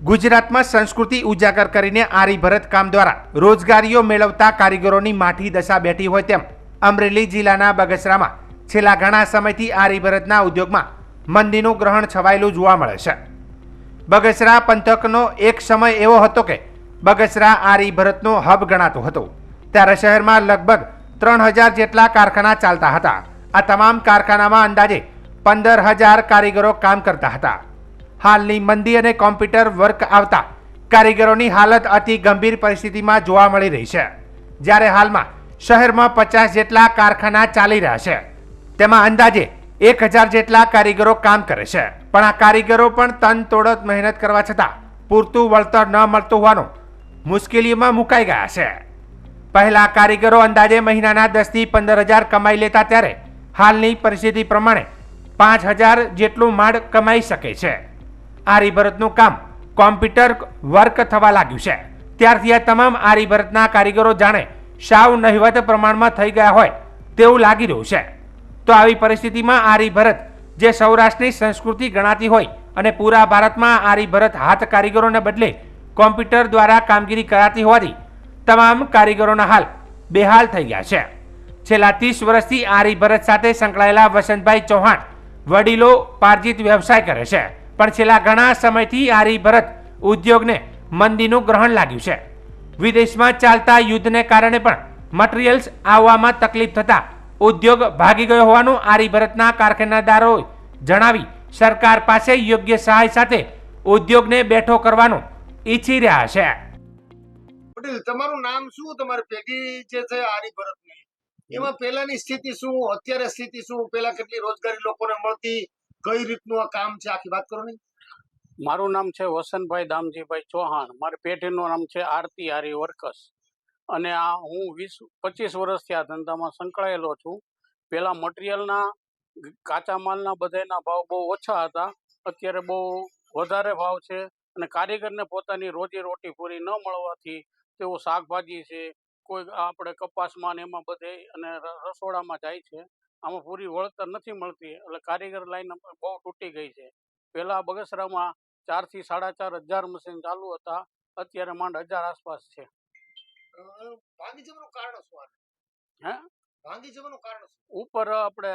ગુજરાતમાં સંસ્કૃતિ ઉજાગર કરીને આરી ભરત કામ દ્વારા રોજગારીઓ મેળવતા કારીગરોની માઠી દશા બેઠી હોય તેમ અમરેલી જિલ્લાના બગસરામાં છેલ્લા ઘણા સમયથી આરી ભરતના ઉદ્યોગમાં મંદીનું ગ્રહણ છવાયેલું જોવા મળે છે। બગસરા પંથકનો એક સમય એવો હતો કે બગસરા આરી ભરતનો હબ ગણાતો હતો। ત્યારે શહેરમાં લગભગ 3000 જેટલા કારખાના ચાલતા હતા। આ તમામ કારખાનામાં અંદાજે 15000 કારીગરો કામ કરતા હતા। હાલની મંદી અને કોમ્પ્યુટર વર્ક આવતા કારીગરોની હાલત અતિ ગંભીર પરિસ્થિતિમાં જોવા મળી રહી છે। જ્યારે હાલમાં શહેરમાં 50 જેટલા કારખાના ચાલી રહ્યા છે, તેમાં અંદાજે 1000 જેટલા કારીગરો કામ કરે છે। પણ આ કારીગરો પણ તનતોડ મહેનત કરવા છતાં પૂરતું વળતર ન મળતું હોવાનું મુશ્કેલીમાં મુકાઈ ગયા છે। પહેલા કારીગરો અંદાજે મહિનાના 10 થી 15000 કમાઈ લેતા, ત્યારે હાલની પરિસ્થિતિ પ્રમાણે 5000 જેટલું માંડ કમાઈ શકે છે। આરી ભરતનું કામ કોમ્પ્યુટર વર્ક થવા લાગ્યું છે, ત્યારથી આ તમામ આરી ભરતના કારીગરો જાણે સાવ નહિવત પ્રમાણમાં થઈ ગયા હોય તેવું લાગી રહ્યું છે। તો આવી પરિસ્થિતિમાં આરી ભરત જે સૌરાષ્ટ્રની સંસ્કૃતિ ગણાતી હોય અને પૂરા ભારતમાં આરી ભરત હાથ કારીગરોને બદલે કોમ્પ્યુટર દ્વારા કામગીરી કરાતી હોવાથી તમામ કારીગરોના હાલ બેહાલ થઈ ગયા છે। છેલ્લા 30 વર્ષથી આરી ભરત સાથે સંકળાયેલા વસંતભાઈ ચૌહાણ વડીલો પાર્જિત વ્યવસાય કરે છે, પણ છેલ્લા ઘણા સમયથી આરી ભરત ઉદ્યોગને મંદીનું ગ્રહણ લાગ્યું છે। વિદેશમાં ચાલતા યુદ્ધને કારણે પણ મટીરિયલ્સ આવવામાં તકલીફ થતા ઉદ્યોગ ભાગી ગયો હોવાનું આરી ભરતના કારખાનેદારોએ જણાવી સરકાર પાસે યોગ્ય સહાય સાથે ઉદ્યોગને બેઠો કરવાનું ઈચ્છી રહ્યા છે। પટેલ, તમારું નામ શું? તમારી પેઢી જે છે આરી ભરતની, એમાં પહેલાની સ્થિતિ શું, અત્યારે સ્થિતિ શું, પહેલા કેટલી રોજગારી લોકોને મળતી, કઈ રીતનું આ કામ છે, આખી વાત કરો ને। મારું નામ છે વસંતભાઈ દામજીભાઈ ચૌહાણ। મારી પેઢીનું નામ છે આરતી આરી વર્કર્સ, અને આ હું 20-25 વર્ષથી આ ધંધામાં સંકળાયેલો છું। પહેલાં મટીરિયલના કાચા માલના બધાના ભાવ બહુ ઓછા હતા, અત્યારે બહુ વધારે ભાવ છે, અને કારીગરને પોતાની રોજી રોટી પૂરી ન મળવાથી તેઓ શાકભાજી છે, કોઈ આપણે કપાસમાં ને એમાં બધે અને રસોડામાં જાય છે, આમાં પૂરી વળતર નથી મળતી, એટલે કારીગર લાઈન બહુ તૂટી ગઈ છે। પહેલાં બગસરામાં 4 થી 4500 મશીન ચાલુ હતા, અત્યારે માંડ 1000 આસપાસ છે। ભાંગી જવાનું કારણ શું? હે, ભાંગી જવાનું કારણ શું? ઉપર આપણે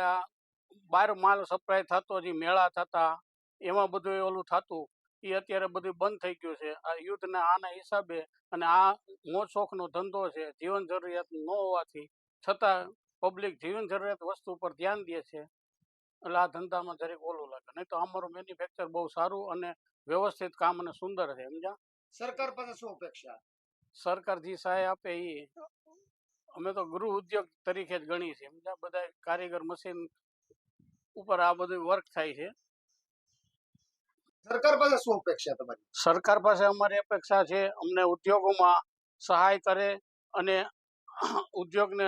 બહાર માલ સપ્લાય થતો, જે મેળા થતા એમાં બધું ઓલું થતું, એ અત્યારે બધું બંધ થઈ ગયું છે આ યુદ્ધના આના હિસાબે। અને આ મોજ શોખનો ધંધો છે, જીવન જરૂરિયાત ન હોવાથી છતાં પબ્લિક જીવન જરૂરિયાત વસ્તુ પર ધ્યાન દે છે, એટલે આ ધંધામાં જરીક ઓલું લાગે। નહીં તો અમારું મેન્યુફેક્ચર બહુ સારું અને વ્યવસ્થિત કામ અને સુંદર છે, સમજ્યા। સરકાર પાસે શું અપેક્ષા? સરકાર જે સહાય આપે એ અમે તો ગૃહ ઉદ્યોગ તરીકે જ ગણી છે, સમજ્યા। બધા કારીગર મશીન ઉપર આ બધું વર્ક થાય છે। સરકાર પાસે શું અપેક્ષા તમારી? સરકાર પાસે અમારી અપેક્ષા છે અમને ઉદ્યોગોમાં સહાય કરે અને ઉદ્યોગને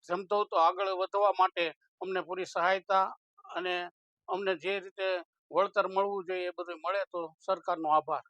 જમતો આગળ વધવા માટે અમને પૂરી સહાયતા અને અમને જે રીતે વળતર મળવું જોઈએ એ બધું મળે તો સરકારનો આભાર।